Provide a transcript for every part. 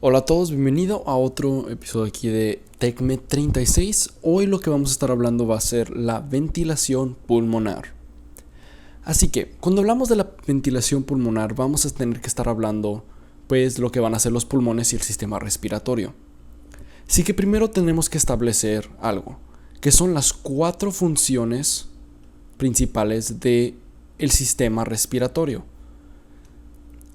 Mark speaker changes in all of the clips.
Speaker 1: Hola a todos, bienvenido a otro episodio aquí de TecMed 36. Hoy lo que vamos a estar hablando va a ser la ventilación pulmonar. Así que, cuando hablamos de la ventilación pulmonar, vamos a tener que estar hablando pues lo que van a ser los pulmones y el sistema respiratorio. Así que primero tenemos que establecer algo, que son las 4 funciones principales del sistema respiratorio.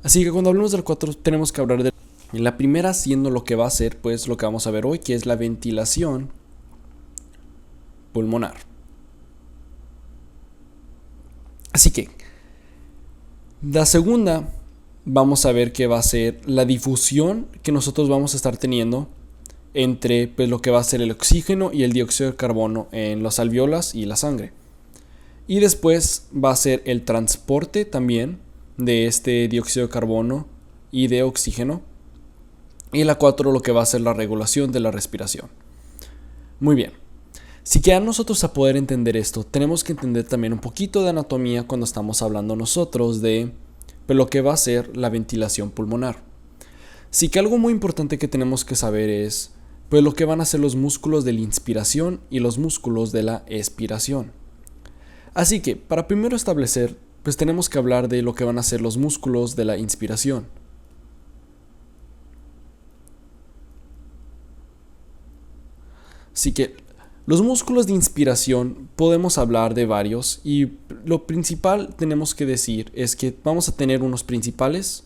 Speaker 1: Así que cuando hablamos de las 4 tenemos que hablar de la primera siendo lo que va a ser pues lo que vamos a ver hoy, que es la ventilación pulmonar. Así que la segunda vamos a ver que va a ser la difusión que nosotros vamos a estar teniendo entre pues lo que va a ser el oxígeno y el dióxido de carbono en las alveolas y la sangre. Y después va a ser el transporte también de este dióxido de carbono y de oxígeno. Y la 4 lo que va a ser la regulación de la respiración. Muy bien. Si queremos nosotros a poder entender esto, tenemos que entender también un poquito de anatomía cuando estamos hablando nosotros de lo que va a ser la ventilación pulmonar. Así que algo muy importante que tenemos que saber es pues lo que van a ser los músculos de la inspiración y los músculos de la expiración. Así que para primero establecer, pues tenemos que hablar de lo que van a ser los músculos de la inspiración. Así que los músculos de inspiración podemos hablar de varios y lo principal tenemos que decir es que vamos a tener unos principales,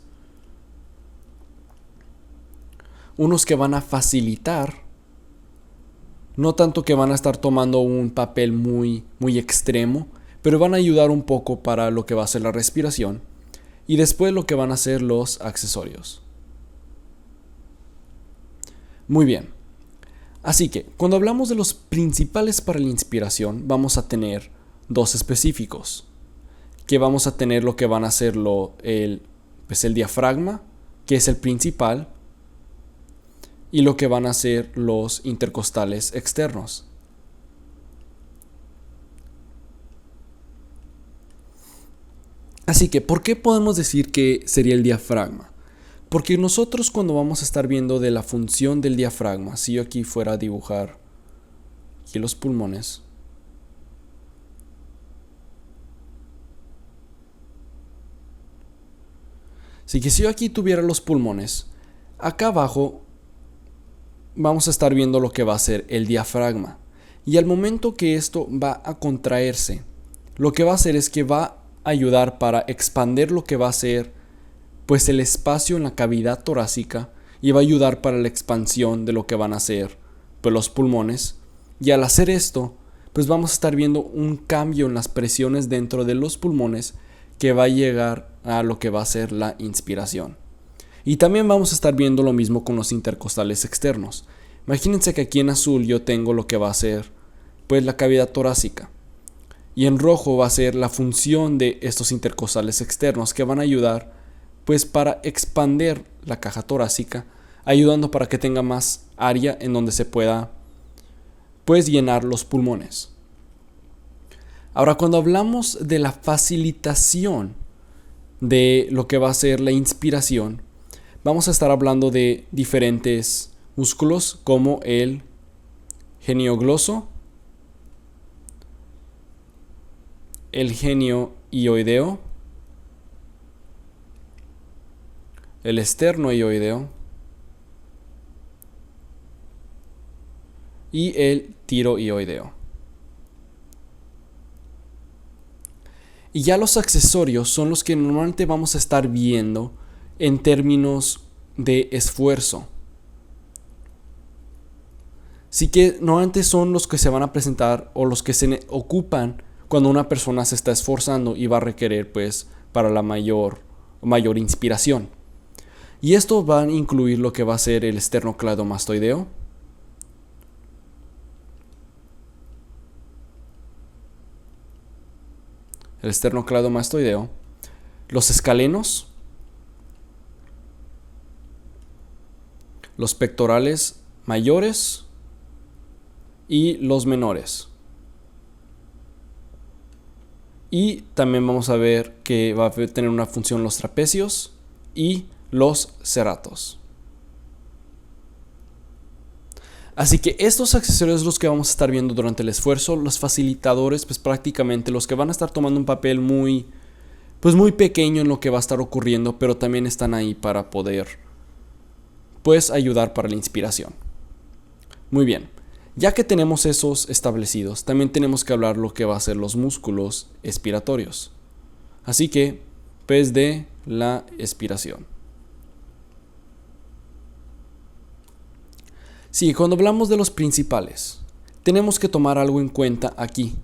Speaker 1: unos que van a facilitar, no tanto que van a estar tomando un papel muy extremo, pero van a ayudar un poco para lo que va a ser la respiración y después lo que van a ser los accesorios. Muy bien. Así que, cuando hablamos de los principales para la inspiración, vamos a tener dos específicos, que vamos a tener lo que van a ser el diafragma, que es el principal, y lo que van a ser los intercostales externos. Así que, ¿por qué podemos decir que sería el diafragma? Porque nosotros cuando vamos a estar viendo de la función del diafragma, si yo aquí fuera a dibujar aquí los pulmones, así que si yo aquí tuviera los pulmones, acá abajo vamos a estar viendo lo que va a ser el diafragma. Y al momento que esto va a contraerse, lo que va a hacer es que va a ayudar para expandir lo que va a ser pues el espacio en la cavidad torácica y va a ayudar para la expansión de lo que van a ser pues los pulmones. Y al hacer esto, pues vamos a estar viendo un cambio en las presiones dentro de los pulmones que va a llegar a lo que va a ser la inspiración. Y también vamos a estar viendo lo mismo con los intercostales externos. Imagínense que aquí en azul yo tengo lo que va a ser pues la cavidad torácica. Y en rojo va a ser la función de estos intercostales externos que van a ayudar pues para expandir la caja torácica, ayudando para que tenga más área en donde se pueda pues llenar los pulmones. Ahora, cuando hablamos de la facilitación de lo que va a ser la inspiración, vamos a estar hablando de diferentes músculos como el geniogloso, el genioioideo, el esternoioideo y el tiroioideo. Y ya los accesorios son los que normalmente vamos a estar viendo en términos de esfuerzo. Así que normalmente son los que se van a presentar o los que se ocupan cuando una persona se está esforzando y va a requerir pues para la mayor inspiración. Y esto va a incluir lo que va a ser el esternocleidomastoideo, los escalenos, los pectorales mayores y los menores. Y también vamos a ver que va a tener una función los trapecios y los ceratos. Así que estos accesorios los que vamos a estar viendo durante el esfuerzo, los facilitadores, pues prácticamente los que van a estar tomando un papel muy pequeño en lo que va a estar ocurriendo, pero también están ahí para poder, pues, ayudar para la inspiración. Muy bien, ya que tenemos esos establecidos, también tenemos que hablar lo que va a ser los músculos expiratorios. Así que, pues, de la expiración. Sí, cuando hablamos de los principales, tenemos que tomar algo en cuenta aquí,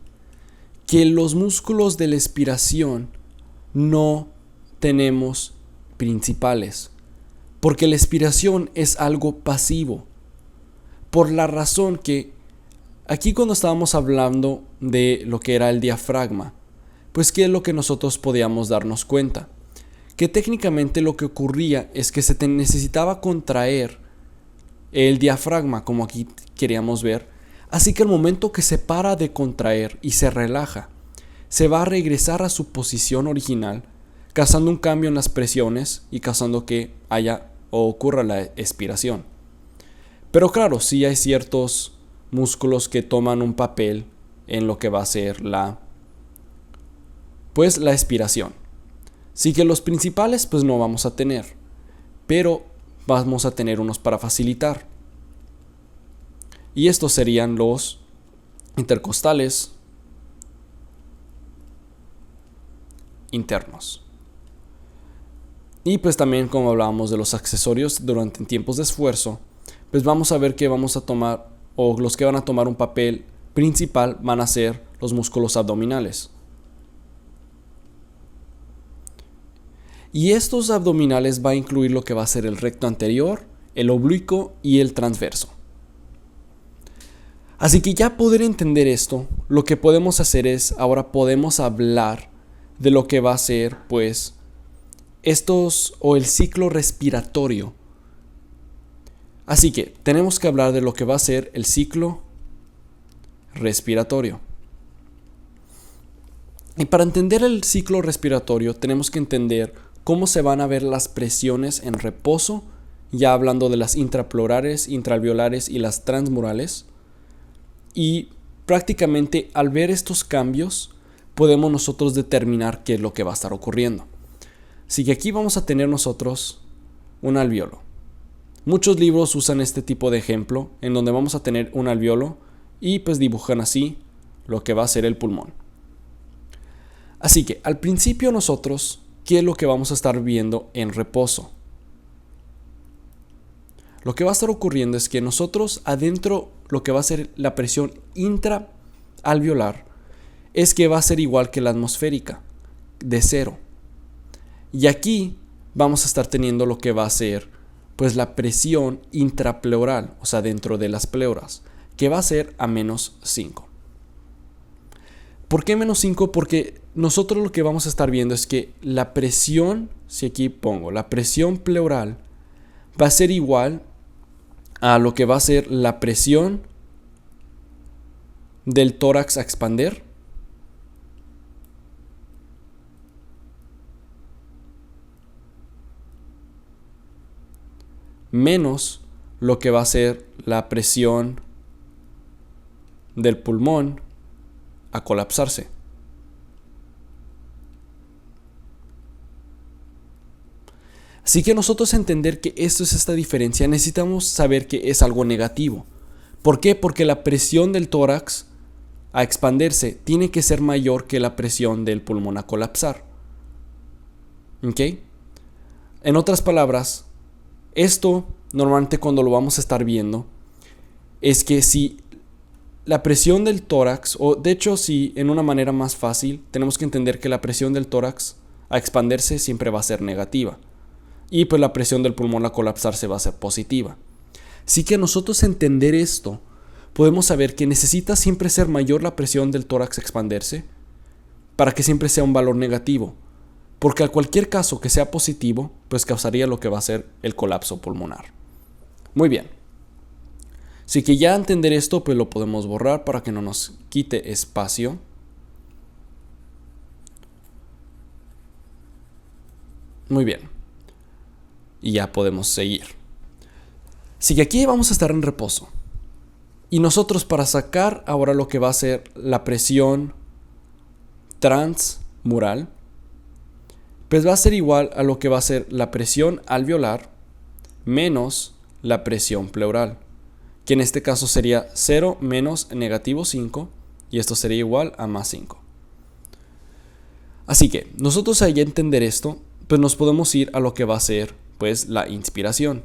Speaker 1: que los músculos de la expiración no tenemos principales, porque la expiración es algo pasivo, por la razón que aquí cuando estábamos hablando de lo que era el diafragma, pues qué es lo que nosotros podíamos darnos cuenta, que técnicamente lo que ocurría es que se necesitaba contraer el diafragma, como aquí queríamos ver, así que al momento que se para de contraer y se relaja, se va a regresar a su posición original, causando un cambio en las presiones y causando que haya o ocurra la expiración. Pero claro, sí hay ciertos músculos que toman un papel en lo que va a ser la expiración. Sí que los principales pues no vamos a tener, pero vamos a tener unos para facilitar. Y estos serían los intercostales internos. Y pues también, como hablábamos de los accesorios durante tiempos de esfuerzo, pues vamos a ver que vamos a tomar, o los que van a tomar un papel principal van a ser los músculos abdominales. Y estos abdominales va a incluir lo que va a ser el recto anterior, el oblicuo y el transverso. Así que ya poder entender esto, lo que podemos hacer es, ahora podemos hablar de lo que va a ser, pues, estos o el ciclo respiratorio. Así que tenemos que hablar de lo que va a ser el ciclo respiratorio. Y para entender el ciclo respiratorio tenemos que entender cómo se van a ver las presiones en reposo, ya hablando de las intrapleurales, intraalveolares y las transmurales. Y prácticamente al ver estos cambios podemos nosotros determinar qué es lo que va a estar ocurriendo. Así que aquí vamos a tener nosotros un alveolo. Muchos libros usan este tipo de ejemplo en donde vamos a tener un alveolo y pues dibujan así lo que va a ser el pulmón. Así que al principio nosotros, ¿qué es lo que vamos a estar viendo en reposo? Lo que va a estar ocurriendo es que nosotros adentro lo que va a ser la presión intraalveolar es que va a ser igual que la atmosférica, de 0. Y aquí vamos a estar teniendo lo que va a ser pues la presión intrapleural, o sea dentro de las pleuras, que va a ser a menos 5. ¿Por qué menos 5? Porque nosotros lo que vamos a estar viendo es que la presión, si aquí pongo la presión pleural, va a ser igual a lo que va a ser la presión del tórax a expander menos lo que va a ser la presión del pulmón a colapsarse. Así que nosotros entender que esto es esta diferencia, necesitamos saber que es algo negativo. ¿Por qué? Porque la presión del tórax a expandirse tiene que ser mayor que la presión del pulmón a colapsar. ¿Ok? En otras palabras, esto normalmente cuando lo vamos a estar viendo es que si la presión del tórax, o de hecho si en una manera más fácil, tenemos que entender que la presión del tórax a expandirse siempre va a ser negativa. Y pues la presión del pulmón a colapsarse va a ser positiva. Así que nosotros entender esto, podemos saber que necesita siempre ser mayor la presión del tórax a expandirse para que siempre sea un valor negativo. Porque a cualquier caso que sea positivo, pues causaría lo que va a ser el colapso pulmonar. Muy bien. Así que ya entender esto, pues lo podemos borrar para que no nos quite espacio. Muy bien. Y ya podemos seguir. Así que aquí vamos a estar en reposo. Y nosotros para sacar ahora lo que va a ser la presión transmural, pues va a ser igual a lo que va a ser la presión alveolar menos la presión pleural, que en este caso sería 0 menos -5, y esto sería igual a +5. Así que nosotros ahí a entender esto, pues nos podemos ir a lo que va a ser pues la inspiración.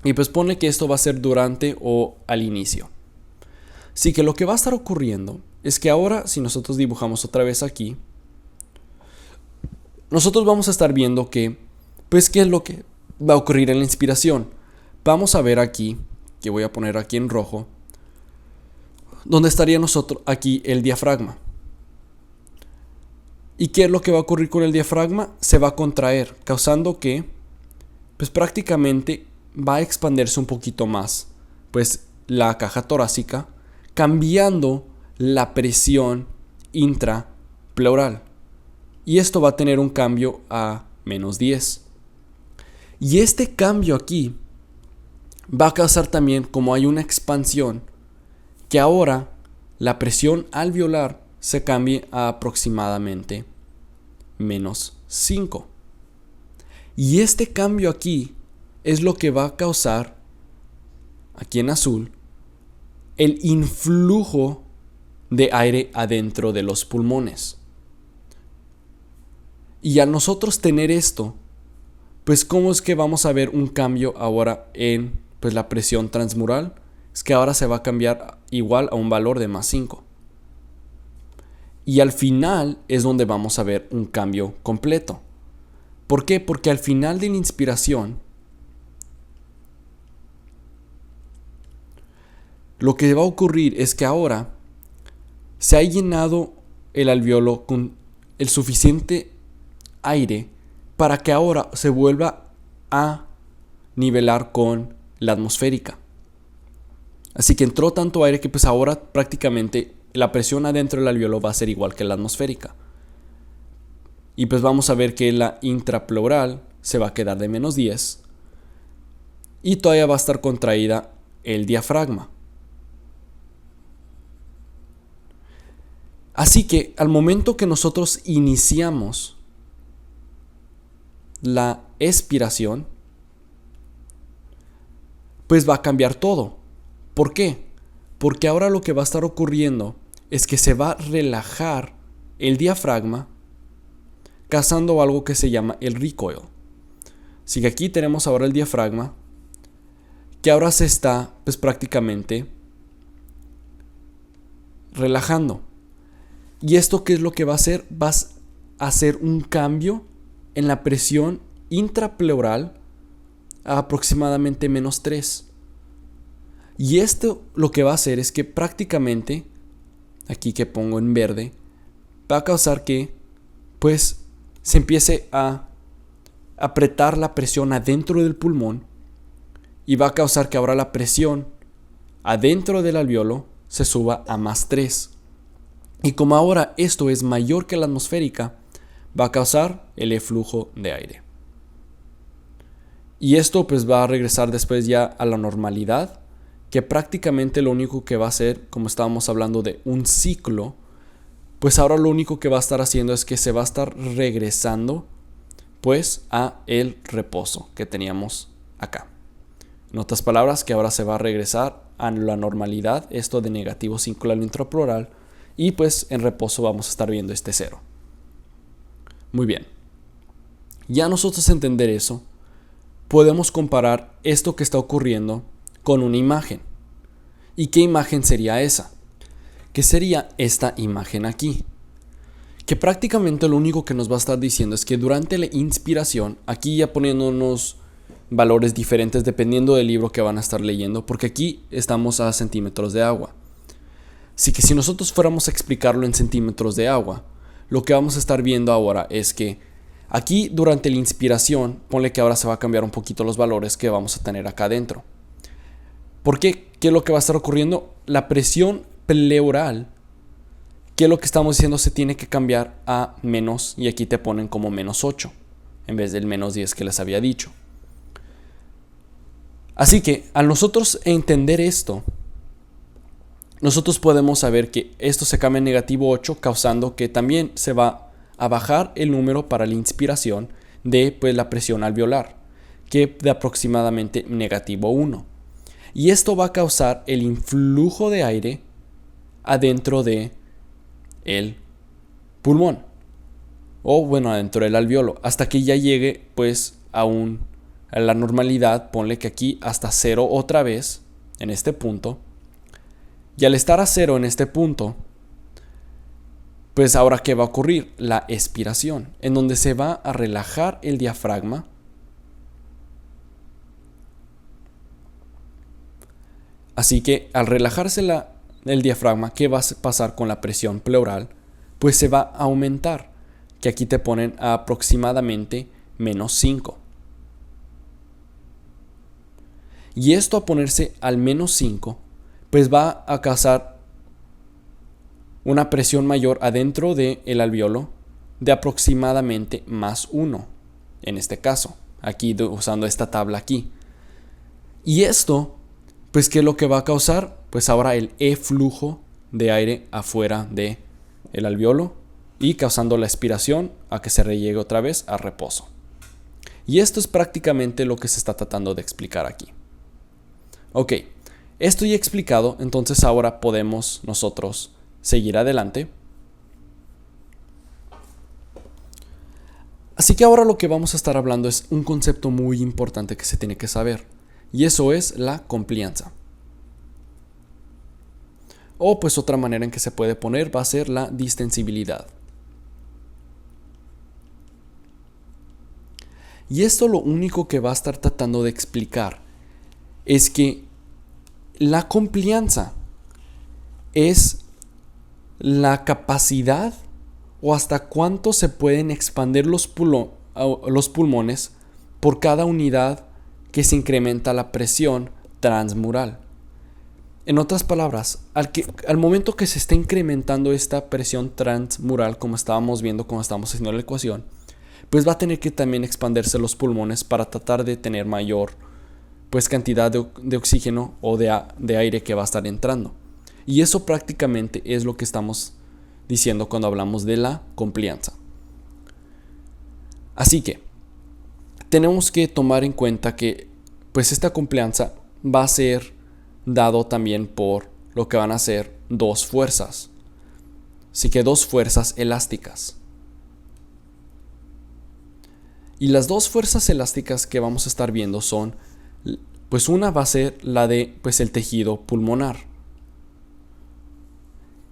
Speaker 1: Y pues pone que esto va a ser durante o al inicio. Así que lo que va a estar ocurriendo es que ahora, si nosotros dibujamos otra vez aquí, nosotros vamos a estar viendo que, pues, qué es lo que va a ocurrir en la inspiración. Vamos a ver aquí, que voy a poner aquí en rojo, donde estaría nosotros aquí el diafragma. ¿Y qué es lo que va a ocurrir con el diafragma? Se va a contraer, causando que, pues prácticamente va a expandirse un poquito más, pues la caja torácica, cambiando la presión intrapleural. Y esto va a tener un cambio a -10. Y este cambio aquí va a causar también, como hay una expansión, que ahora la presión alveolar se cambie a aproximadamente -5. Y este cambio aquí es lo que va a causar, aquí en azul, el influjo de aire adentro de los pulmones. Y al nosotros tener esto, pues ¿cómo es que vamos a ver un cambio ahora en pues la presión transmural? Es que ahora se va a cambiar igual a un valor de +5. Y al final es donde vamos a ver un cambio completo. ¿Por qué? Porque al final de la inspiración, lo que va a ocurrir es que ahora se ha llenado el alveolo con el suficiente aire para que ahora se vuelva a nivelar con la atmosférica. Así que entró tanto aire que pues ahora prácticamente la presión adentro del alveolo va a ser igual que la atmosférica. Y pues vamos a ver que la intrapleural se va a quedar de -10 y todavía va a estar contraída el diafragma. Así que al momento que nosotros iniciamos la expiración, pues va a cambiar todo. ¿Por qué? Porque ahora lo que va a estar ocurriendo es que se va a relajar el diafragma, causando algo que se llama el recoil. Así que aquí tenemos ahora el diafragma, que ahora se está pues prácticamente relajando. ¿Y esto qué es lo que va a hacer? Va a hacer un cambio en la presión intrapleural a aproximadamente -3. Y esto lo que va a hacer es que prácticamente, aquí que pongo en verde, va a causar que pues se empiece a apretar la presión adentro del pulmón y va a causar que ahora la presión adentro del alveolo se suba a +3. Y como ahora esto es mayor que la atmosférica, va a causar el eflujo de aire. Y esto pues va a regresar después ya a la normalidad, que prácticamente lo único que va a hacer, como estábamos hablando de un ciclo, pues ahora lo único que va a estar haciendo es que se va a estar regresando pues a el reposo que teníamos acá. En otras palabras, que ahora se va a regresar a la normalidad, esto de -5 al intrapleural, y pues en reposo vamos a estar viendo este 0. Muy bien. Ya nosotros entender eso, podemos comparar esto que está ocurriendo con una imagen. ¿Y qué imagen sería esa? Que sería esta imagen aquí. Que prácticamente lo único que nos va a estar diciendo es que durante la inspiración, aquí ya poniéndonos valores diferentes dependiendo del libro que van a estar leyendo, porque aquí estamos a centímetros de agua. Así que si nosotros fuéramos a explicarlo en centímetros de agua, lo que vamos a estar viendo ahora es que aquí durante la inspiración, ponle que ahora se va a cambiar un poquito los valores que vamos a tener acá adentro. ¿Por qué? ¿Qué es lo que va a estar ocurriendo? La presión pleural, ¿qué es lo que estamos diciendo? Se tiene que cambiar a menos, y aquí te ponen como -8 en vez del -10 que les había dicho. Así que al nosotros entender esto, nosotros podemos saber que esto se cambia en negativo 8, causando que también se va a bajar el número para la inspiración de pues, la presión alveolar, que de aproximadamente negativo 1. Y esto va a causar el influjo de aire adentro de el pulmón, o bueno, adentro del alveolo, hasta que ya llegue pues a la normalidad. Ponle que aquí hasta 0 otra vez, en este punto. Y al estar a 0 en este punto, pues ahora ¿qué va a ocurrir? La expiración, en donde se va a relajar el diafragma. Así que al relajarse el diafragma, ¿qué va a pasar con la presión pleural? Pues se va a aumentar, que aquí te ponen a aproximadamente -5. Y esto a ponerse al -5, pues va a causar una presión mayor adentro del alveolo de aproximadamente +1, en este caso, aquí usando esta tabla aquí. Y esto, pues ¿qué es lo que va a causar? Pues ahora el eflujo de aire afuera del alveolo y causando la expiración a que se rellegue otra vez a reposo. Y esto es prácticamente lo que se está tratando de explicar aquí. Ok, esto ya explicado, entonces ahora podemos nosotros seguir adelante. Así que ahora lo que vamos a estar hablando es un concepto muy importante que se tiene que saber, y eso es la complianza. O pues otra manera en que se puede poner va a ser la distensibilidad. Y esto lo único que va a estar tratando de explicar es que la complianza es la capacidad o hasta cuánto se pueden expandir los pulmones por cada unidad que se incrementa la presión transmural. En otras palabras, al momento que se está incrementando esta presión transmural, como estábamos viendo cuando estábamos haciendo la ecuación, pues va a tener que también expandirse los pulmones para tratar de tener mayor pues cantidad de oxígeno o de aire que va a estar entrando. Y eso prácticamente es lo que estamos diciendo cuando hablamos de la complianza. Así que tenemos que tomar en cuenta que pues esta complianza va a ser dado también por lo que van a ser dos fuerzas. Así que dos fuerzas elásticas. Y las dos fuerzas elásticas que vamos a estar viendo son, pues una va a ser la de pues el tejido pulmonar.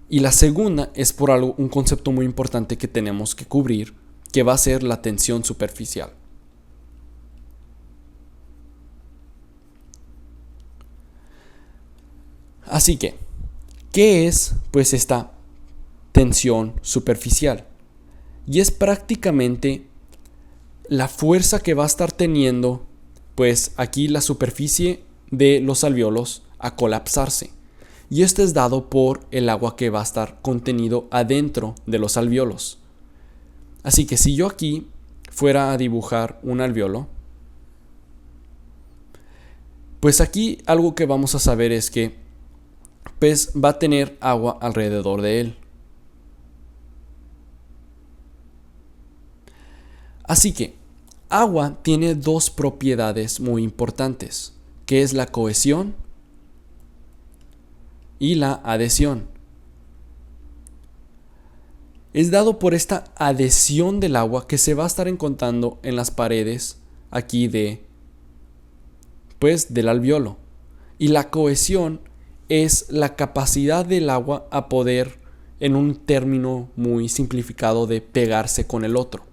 Speaker 1: Y la segunda es por un concepto muy importante que tenemos que cubrir, que va a ser la tensión superficial. Así que, ¿qué es pues esta tensión superficial? Y es prácticamente la fuerza que va a estar teniendo pues aquí la superficie de los alvéolos a colapsarse. Y esto es dado por el agua que va a estar contenido adentro de los alvéolos. Así que si yo aquí fuera a dibujar un alvéolo, pues aquí algo que vamos a saber es que pues va a tener agua alrededor de él. Así que agua tiene dos propiedades muy importantes, que es la cohesión y la adhesión. Es dado por esta adhesión del agua que se va a estar encontrando en las paredes aquí del alvéolo. Y la cohesión es la capacidad del agua a poder, en un término muy simplificado, de pegarse con el otro,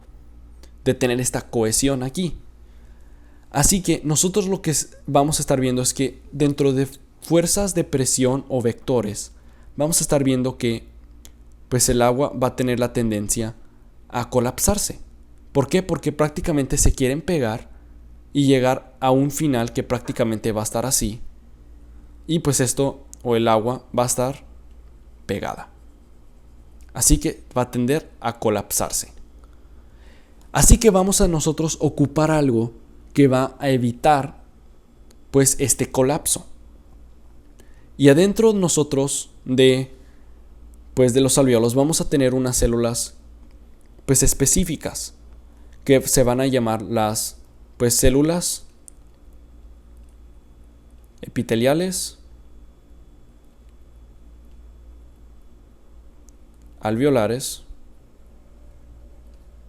Speaker 1: de tener esta cohesión aquí. Así que nosotros lo que vamos a estar viendo es que dentro de fuerzas de presión o vectores, vamos a estar viendo que pues el agua va a tener la tendencia a colapsarse. ¿Por qué? Porque prácticamente se quieren pegar y llegar a un final que prácticamente va a estar así. Y pues esto, o el agua, va a estar pegada. Así que va a tender a colapsarse. Así que vamos a nosotros ocupar algo que va a evitar pues este colapso. Y adentro nosotros de los alvéolos vamos a tener unas células pues específicas que se van a llamar las pues células epiteliales alveolares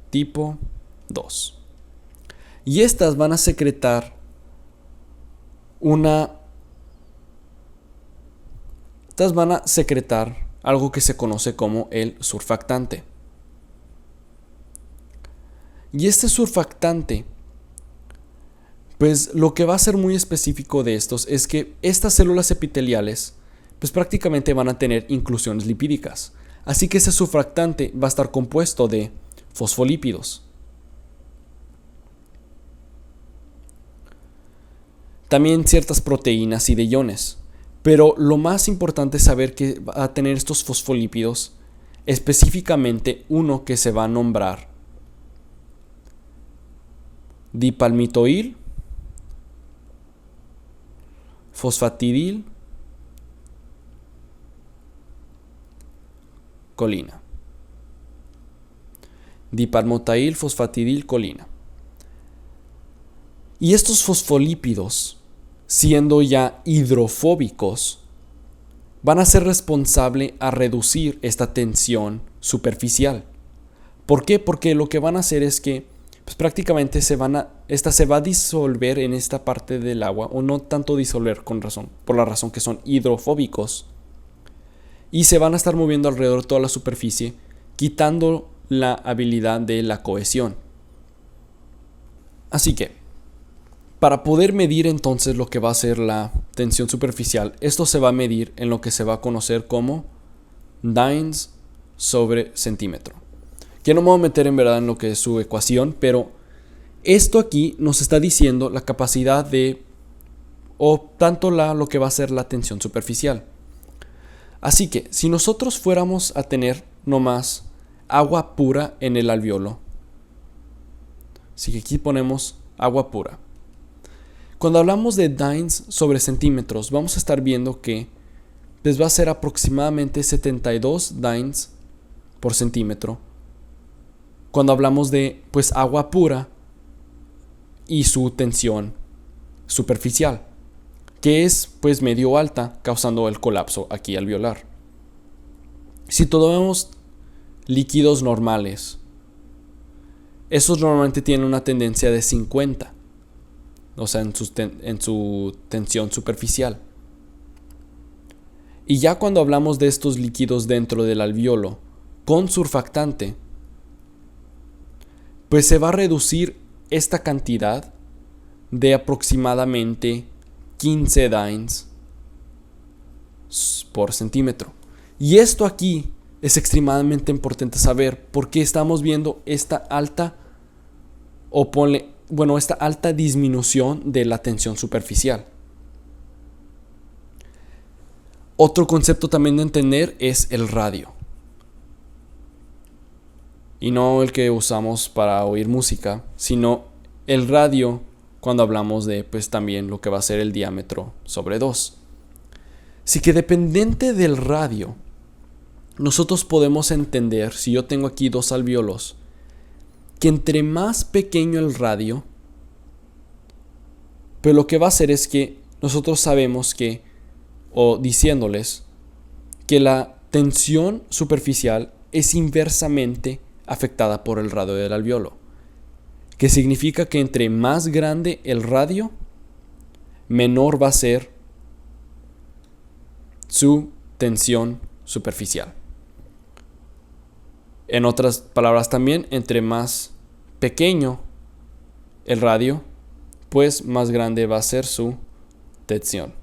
Speaker 1: tipo 2. Y estas van a secretar algo que se conoce como el surfactante. Y este surfactante, pues lo que va a ser muy específico de estos es que estas células epiteliales pues prácticamente van a tener inclusiones lipídicas. Así que ese surfactante va a estar compuesto de fosfolípidos. También ciertas proteínas y de iones. Pero lo más importante es saber que va a tener estos fosfolípidos, específicamente uno que se va a nombrar dipalmitoil, fosfatidil, colina. Dipalmotail, fosfatidil, colina. Y estos fosfolípidos, siendo ya hidrofóbicos, van a ser responsables a reducir esta tensión superficial. ¿Por qué? Porque lo que van a hacer es que pues prácticamente esta se va a disolver en esta parte del agua, o no tanto disolver por la razón que son hidrofóbicos, y se van a estar moviendo alrededor de toda la superficie, quitando la habilidad de la cohesión. Así que, para poder medir entonces lo que va a ser la tensión superficial, esto se va a medir en lo que se va a conocer como dynes sobre centímetro. Que no me voy a meter en verdad en lo que es su ecuación, pero esto aquí nos está diciendo la capacidad de, o tanto lo que va a ser la tensión superficial. Así que si nosotros fuéramos a tener nomás agua pura en el alvéolo, así que aquí ponemos agua pura. Cuando hablamos de dynes sobre centímetros, vamos a estar viendo que pues va a ser aproximadamente 72 dynes por centímetro. Cuando hablamos de pues agua pura y su tensión superficial, que es pues medio alta, causando el colapso aquí alveolar. Si tomamos líquidos normales, esos normalmente tienen una tendencia de 50, o sea, en su tensión superficial. Y ya cuando hablamos de estos líquidos dentro del alvéolo con surfactante, pues se va a reducir esta cantidad de aproximadamente 15 dynes por centímetro. Y esto aquí es extremadamente importante saber porque estamos viendo esta alta disminución de la tensión superficial. Otro concepto también de entender es el radio. Y no el que usamos para oír música, sino el radio cuando hablamos de pues también lo que va a ser el diámetro sobre 2. Así que dependiente del radio, nosotros podemos entender, si yo tengo aquí dos alvéolos, que entre más pequeño el radio, pero lo que va a hacer es que nosotros sabemos que, o diciéndoles, que la tensión superficial es inversamente afectada por el radio del alvéolo, que significa que entre más grande el radio, menor va a ser su tensión superficial. En otras palabras también, entre más pequeño el radio, pues más grande va a ser su tensión.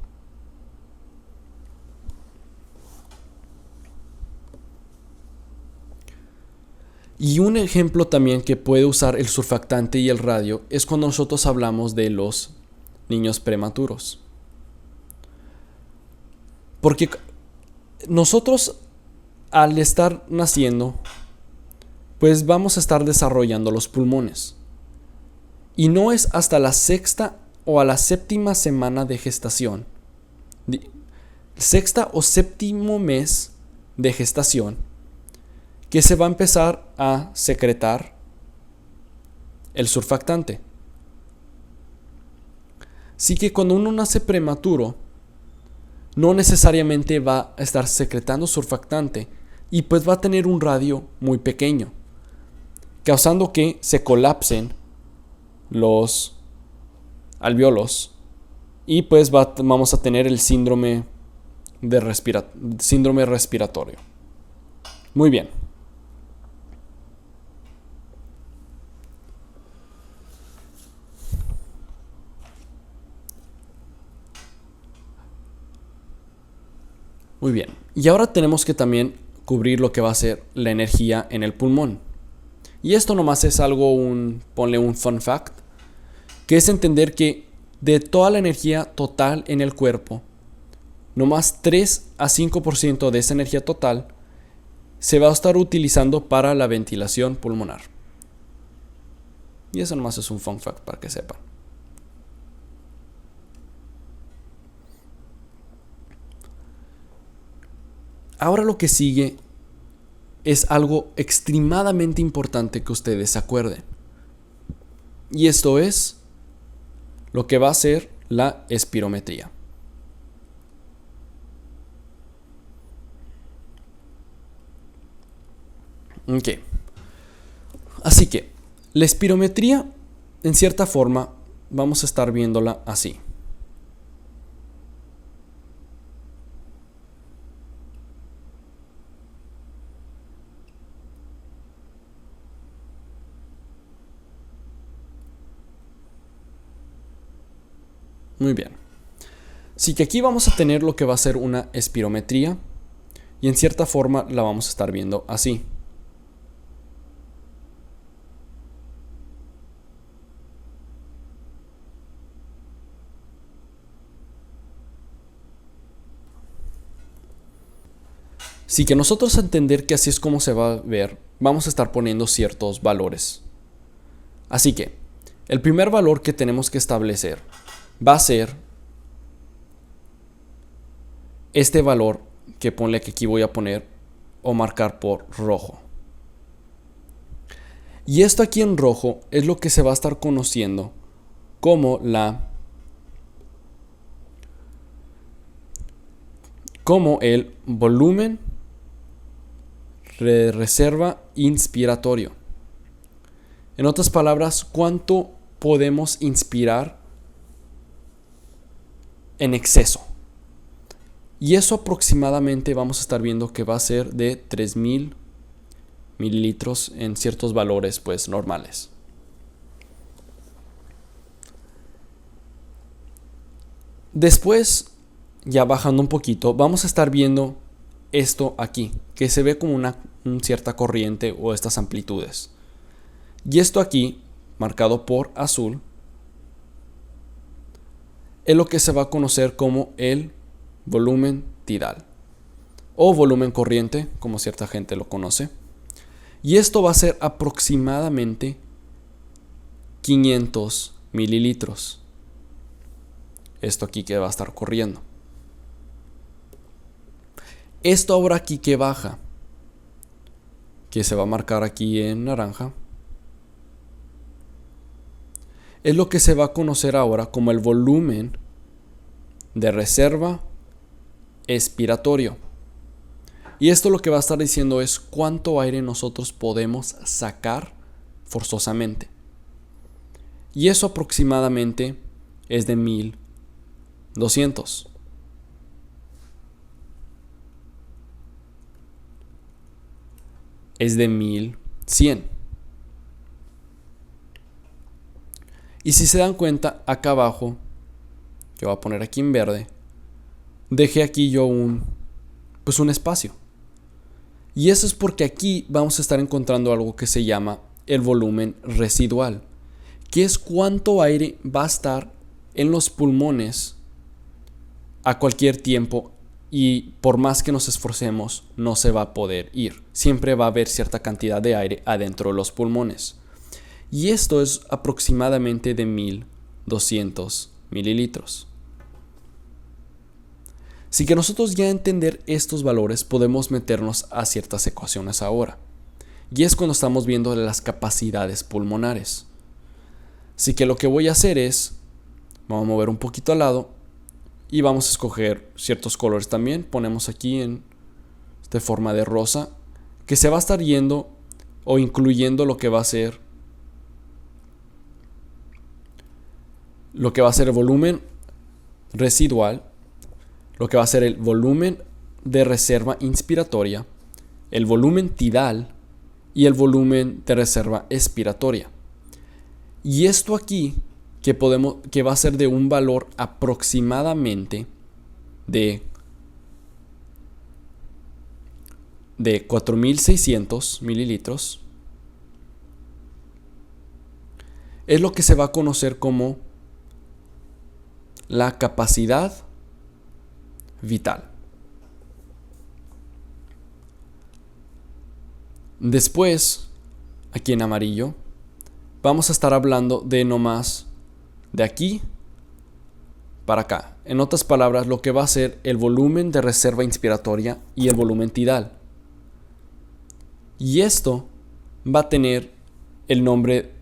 Speaker 1: Y un ejemplo también que puede usar el surfactante y el radio es cuando nosotros hablamos de los niños prematuros. Porque nosotros al estar naciendo, pues vamos a estar desarrollando los pulmones. Y no es hasta la 6ª o a la séptima semana de gestación, sexta o séptimo mes de gestación, que se va a empezar a secretar el surfactante. Así que cuando uno nace prematuro, no necesariamente va a estar secretando surfactante y pues va a tener un radio muy pequeño, causando que se colapsen los alvéolos y pues vamos a tener el síndrome respiratorio. Muy bien. Muy bien. Y ahora tenemos que también cubrir lo que va a ser la energía en el pulmón. Y esto nomás es algo, ponle un fun fact, que es entender que de toda la energía total en el cuerpo, nomás 3 a 5% de esa energía total se va a estar utilizando para la ventilación pulmonar. Y eso nomás es un fun fact para que sepan. Ahora lo que sigue es algo extremadamente importante que ustedes se acuerden. Y esto es lo que va a ser la espirometría. Ok. Así que la espirometría, en cierta forma, vamos a estar viéndola así. Muy bien. Así que aquí vamos a tener lo que va a ser una espirometría y en cierta forma la vamos a estar viendo así. Así que nosotros entender que así es como se va a ver, vamos a estar poniendo ciertos valores. Así que el primer valor que tenemos que establecer va a ser este valor que ponle que aquí voy a poner o marcar por rojo. Y esto aquí en rojo es lo que se va a estar conociendo como el volumen de reserva inspiratorio. En otras palabras, cuánto podemos inspirar en exceso. Y eso aproximadamente vamos a estar viendo que va a ser de 3000 mililitros en ciertos valores pues normales. Después, ya bajando un poquito, vamos a estar viendo esto aquí, que se ve como una cierta corriente o estas amplitudes. Y esto aquí, marcado por azul, es lo que se va a conocer como el volumen tidal o volumen corriente, como cierta gente lo conoce. Y esto va a ser aproximadamente 500 mililitros. Esto aquí que va a estar corriendo. Esto ahora aquí que baja, que se va a marcar aquí en naranja, es lo que se va a conocer ahora como el volumen de reserva expiratorio. Y esto lo que va a estar diciendo es cuánto aire nosotros podemos sacar forzosamente. Y eso aproximadamente es de 1200. Es de 1100. Y si se dan cuenta, acá abajo, que voy a poner aquí en verde, dejé aquí yo un espacio. Y eso es porque aquí vamos a estar encontrando algo que se llama el volumen residual, que es cuánto aire va a estar en los pulmones a cualquier tiempo y por más que nos esforcemos no se va a poder ir. Siempre va a haber cierta cantidad de aire adentro de los pulmones. Y esto es aproximadamente de 1200 mililitros. Así que nosotros ya entender estos valores podemos meternos a ciertas ecuaciones ahora. Y es cuando estamos viendo las capacidades pulmonares. Así que lo que voy a hacer es, vamos a mover un poquito al lado y vamos a escoger ciertos colores también. Ponemos aquí en esta forma de rosa, que se va a estar yendo o incluyendo lo que va a ser el volumen residual, lo que va a ser el volumen de reserva inspiratoria, el volumen tidal y el volumen de reserva expiratoria. Y esto aquí que va a ser de un valor aproximadamente de 4.600 mililitros, es lo que se va a conocer como la capacidad vital. Después, aquí en amarillo, vamos a estar hablando de nomás de aquí para acá. En otras palabras, lo que va a ser el volumen de reserva inspiratoria y el volumen tidal. Y esto va a tener el nombre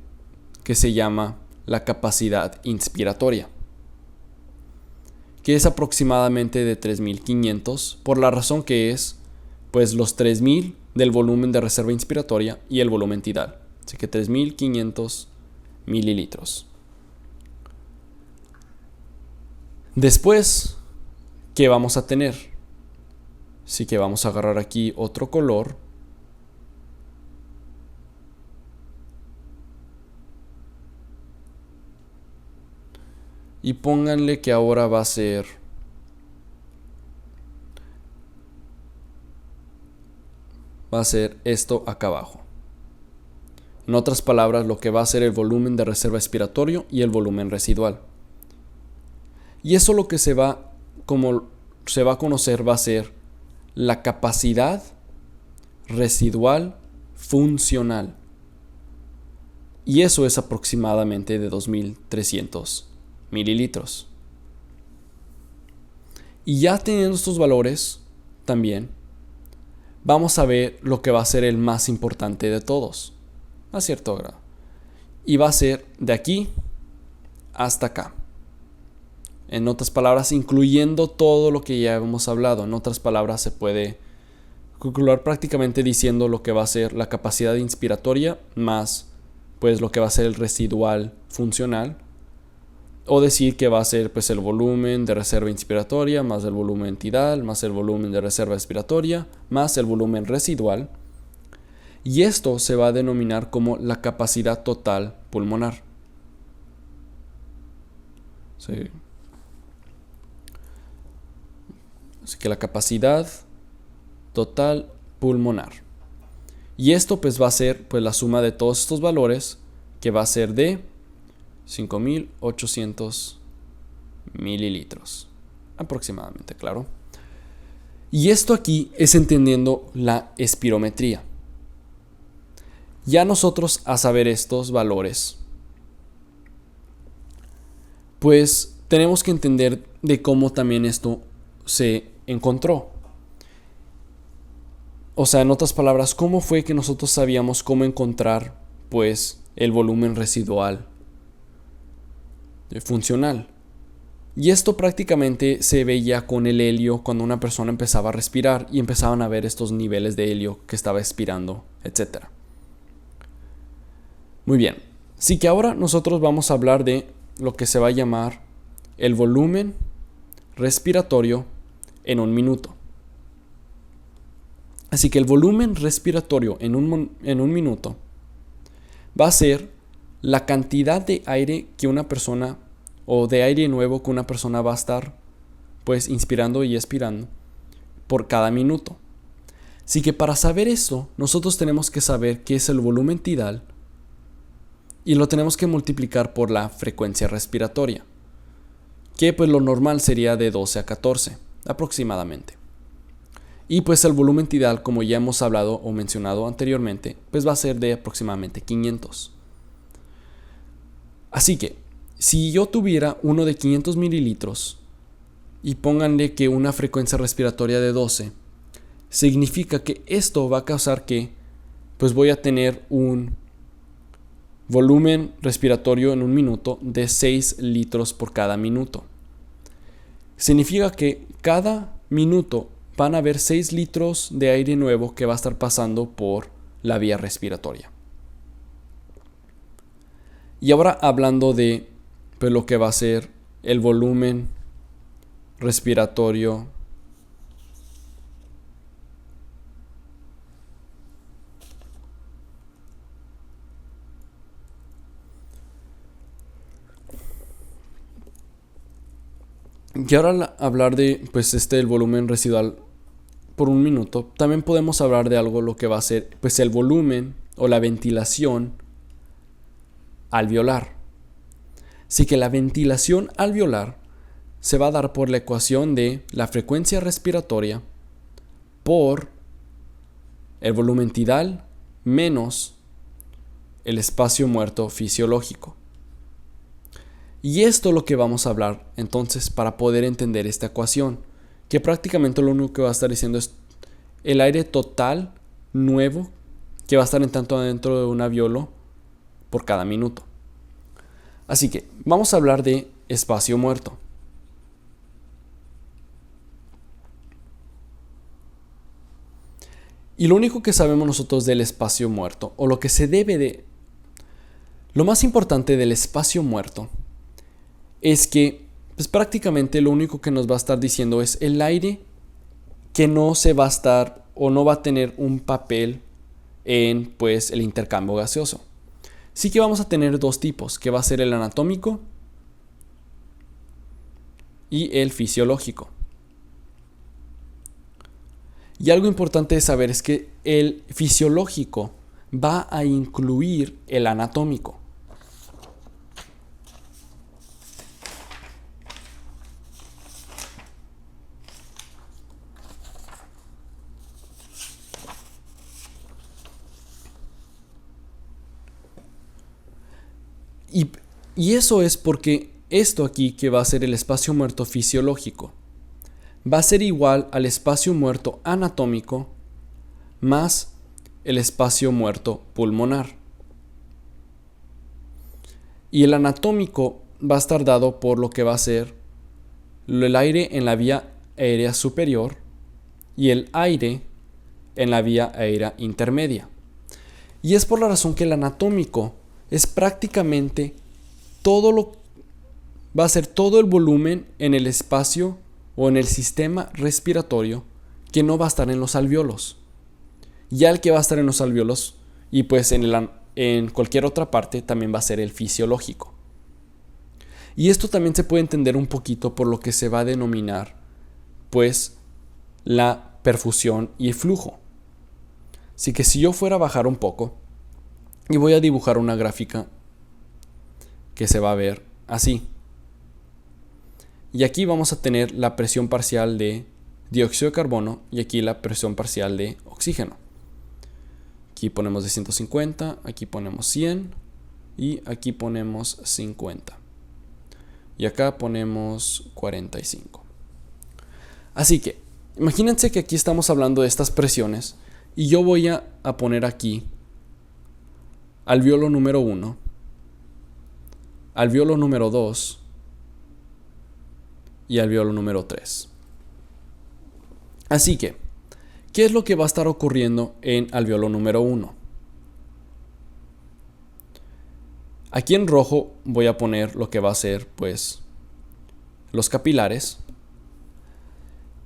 Speaker 1: que se llama la capacidad inspiratoria, que es aproximadamente de 3.500, por la razón que es pues los 3.000 del volumen de reserva inspiratoria y el volumen tidal. Así que 3.500 mililitros. Después, ¿qué vamos a tener? Así que vamos a agarrar aquí otro color. Y pónganle que ahora va a ser esto acá abajo. En otras palabras, lo que va a ser el volumen de reserva expiratorio y el volumen residual. Y eso lo que como se va a conocer, va a ser la capacidad residual funcional. Y eso es aproximadamente de 2.300 mililitros. Y ya teniendo estos valores también, vamos a ver lo que va a ser el más importante de todos, a cierto grado. Y va a ser de aquí hasta acá. En otras palabras, incluyendo todo lo que ya hemos hablado. En otras palabras, se puede calcular prácticamente diciendo lo que va a ser la capacidad inspiratoria más pues lo que va a ser el residual funcional. O decir que va a ser pues el volumen de reserva inspiratoria más el volumen tidal más el volumen de reserva expiratoria más el volumen residual. Y esto se va a denominar como la capacidad total pulmonar. Sí. Así que la capacidad total pulmonar. Y esto pues va a ser pues la suma de todos estos valores, que va a ser de 5.800 mililitros aproximadamente, claro. Y esto aquí es entendiendo la espirometría. Ya nosotros a saber estos valores, pues tenemos que entender de cómo también esto se encontró. O sea, en otras palabras, cómo fue que nosotros sabíamos cómo encontrar pues el volumen residual funcional. Y esto prácticamente se veía con el helio cuando una persona empezaba a respirar y empezaban a ver estos niveles de helio que estaba expirando, etc. Muy bien, así que ahora nosotros vamos a hablar de lo que se va a llamar el volumen respiratorio en un minuto. Así que el volumen respiratorio en un minuto va a ser la cantidad de aire que una persona, o de aire nuevo que una persona va a estar pues inspirando y expirando por cada minuto. Así que para saber eso, nosotros tenemos que saber qué es el volumen tidal y lo tenemos que multiplicar por la frecuencia respiratoria, que pues lo normal sería de 12 a 14 aproximadamente. Y pues el volumen tidal, como ya hemos hablado o mencionado anteriormente, pues va a ser de aproximadamente 500. Así que, Si yo tuviera uno de 500 mililitros y pónganle que una frecuencia respiratoria de 12, significa que esto va a causar que pues voy a tener un volumen respiratorio en un minuto de 6 litros por cada minuto. Significa que cada minuto van a haber 6 litros de aire nuevo que va a estar pasando por la vía respiratoria. Y ahora hablando de pues, lo que va a ser el volumen respiratorio y ahora hablar de pues el volumen residual por un minuto, también podemos hablar de algo lo que va a ser pues el volumen o la ventilación alveolar. Así que la ventilación alveolar se va a dar por la ecuación de la frecuencia respiratoria por el volumen tidal menos el espacio muerto fisiológico. Y esto es lo que vamos a hablar entonces para poder entender esta ecuación, que prácticamente lo único que va a estar diciendo es el aire total nuevo que va a estar entrando dentro de un alveolo por cada minuto. Así que vamos a hablar de espacio muerto. Y lo único que sabemos nosotros del espacio muerto, o lo que se debe de... Lo más importante del espacio muerto es que pues prácticamente lo único que nos va a estar diciendo es el aire que no se va a estar o no va a tener un papel en pues el intercambio gaseoso. Sí que vamos a tener dos tipos, que va a ser el anatómico y el fisiológico. Y algo importante de saber es que el fisiológico va a incluir el anatómico. Y eso es porque esto aquí, que va a ser el espacio muerto fisiológico, va a ser igual al espacio muerto anatómico más el espacio muerto pulmonar. Y el anatómico va a estar dado por lo que va a ser el aire en la vía aérea superior y el aire en la vía aérea intermedia. Y es por la razón que el anatómico es prácticamente va a ser todo el volumen en el espacio o en el sistema respiratorio que no va a estar en los alveolos. Ya el que va a estar en los alveolos y pues en cualquier otra parte también va a ser el fisiológico. Y esto también se puede entender un poquito por lo que se va a denominar pues la perfusión y el flujo. Así que si yo fuera a bajar un poco y voy a dibujar una gráfica que se va a ver así. Y aquí vamos a tener la presión parcial de dióxido de carbono y aquí la presión parcial de oxígeno. Aquí ponemos de 150, aquí ponemos 100 y aquí ponemos 50. Y acá ponemos 45. Así que, imagínense que aquí estamos hablando de estas presiones y yo voy a poner aquí alveolo número 1, alveolo número 2 y alveolo número 3. Así que, ¿qué es lo que va a estar ocurriendo en alveolo número 1? Aquí en rojo voy a poner lo que va a ser pues los capilares.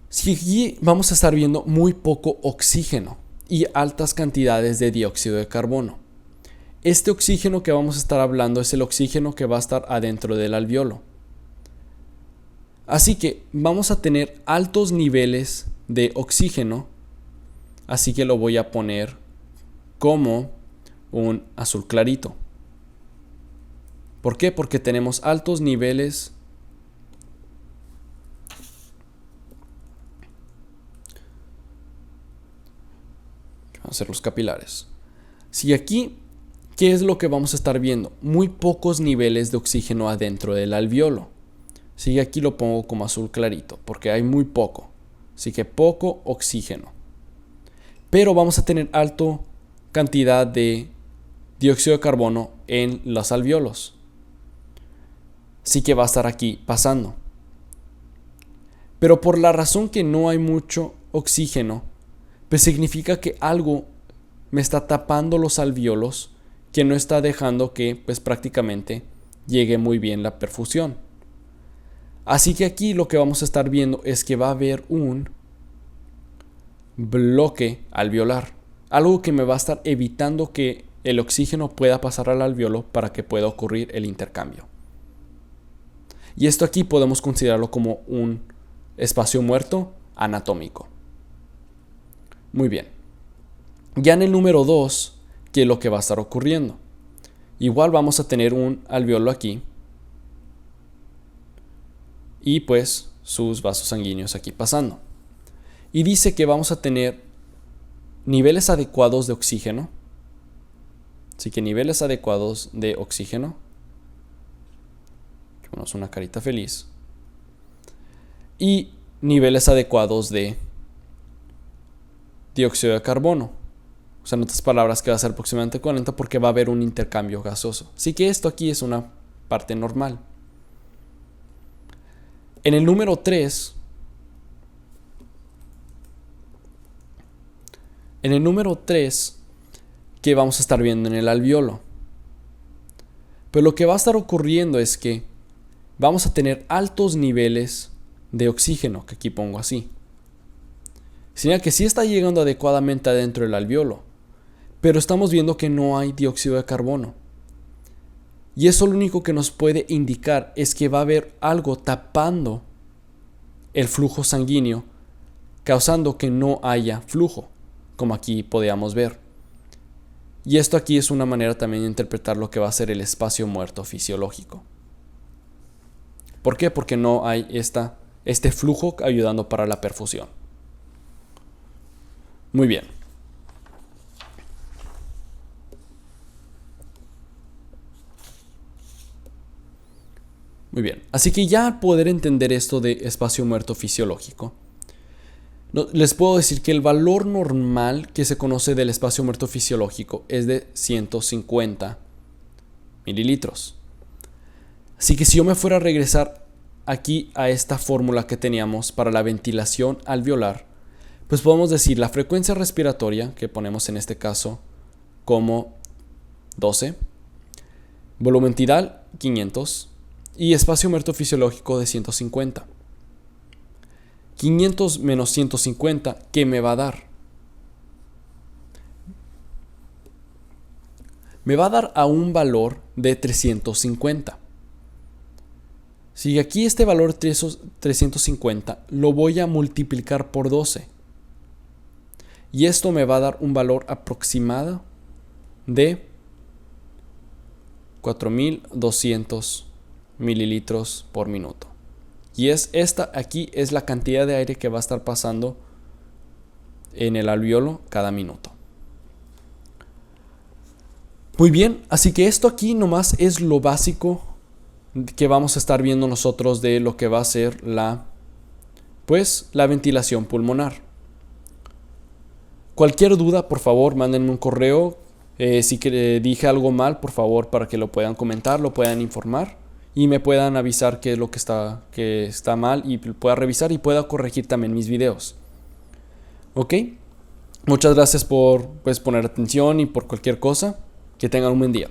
Speaker 1: Si aquí vamos a estar viendo muy poco oxígeno y altas cantidades de dióxido de carbono. Este oxígeno que vamos a estar hablando es el oxígeno que va a estar adentro del alveolo. Así que vamos a tener altos niveles de oxígeno, así que lo voy a poner como un azul clarito. ¿Por qué? Porque tenemos altos niveles vamos a hacer los capilares. Si aquí ¿qué es lo que vamos a estar viendo? Muy pocos niveles de oxígeno adentro del alveolo. Sí, aquí lo pongo como azul clarito, porque hay muy poco. Así que poco oxígeno. Pero vamos a tener alta cantidad de dióxido de carbono en los alveolos. Sí que va a estar aquí pasando. Pero por la razón que no hay mucho oxígeno, pues significa que algo me está tapando los alveolos, que no está dejando que pues prácticamente llegue muy bien la perfusión. Así que aquí lo que vamos a estar viendo es que va a haber un bloque alveolar, algo que me va a estar evitando que el oxígeno pueda pasar al alveolo para que pueda ocurrir el intercambio. Y esto aquí podemos considerarlo como un espacio muerto anatómico. Muy bien. Ya en el número 2, ¿qué es lo que va a estar ocurriendo? Igual vamos a tener un alveolo aquí y pues sus vasos sanguíneos aquí pasando. Y dice que vamos a tener niveles adecuados de oxígeno. Así que niveles adecuados de oxígeno. Ponemos una carita feliz. Y niveles adecuados de dióxido de carbono. O sea, en otras palabras, que va a ser aproximadamente 40 porque va a haber un intercambio gaseoso. Así que esto aquí es una parte normal. En el número 3, que vamos a estar viendo en el alveolo. Pero lo que va a estar ocurriendo es que vamos a tener altos niveles de oxígeno, que aquí pongo así. Señala que sí está llegando adecuadamente adentro del alveolo, pero estamos viendo que no hay dióxido de carbono. Y eso lo único que nos puede indicar es que va a haber algo tapando el flujo sanguíneo, causando que no haya flujo, como aquí podíamos ver. Y esto aquí es una manera también de interpretar lo que va a ser el espacio muerto fisiológico. ¿Por qué? Porque no hay este flujo ayudando para la perfusión. Muy bien. Muy bien. Así que ya al poder entender esto de espacio muerto fisiológico, les puedo decir que el valor normal que se conoce del espacio muerto fisiológico es de 150 mililitros. Así que si yo me fuera a regresar aquí a esta fórmula que teníamos para la ventilación alveolar, pues podemos decir la frecuencia respiratoria, que ponemos en este caso como 12, volumen tidal 500 y espacio muerto fisiológico de 150. 500 menos 150, ¿qué me va a dar? Me va a dar a un valor de 350. Si aquí este valor 350 lo voy a multiplicar por 12. Y esto me va a dar un valor aproximado de 4200 mililitros por minuto. Y esta aquí es la cantidad de aire que va a estar pasando en el alveolo cada minuto. Muy bien, así que esto aquí nomás es lo básico que vamos a estar viendo nosotros de lo que va a ser la ventilación pulmonar. Cualquier duda, por favor, mándenme un correo. Si dije algo mal, por favor, para que lo puedan comentar, lo puedan informar y me puedan avisar qué es lo que está mal y pueda revisar y pueda corregir también mis videos. ¿Ok? Muchas gracias por poner atención y por cualquier cosa. Que tengan un buen día.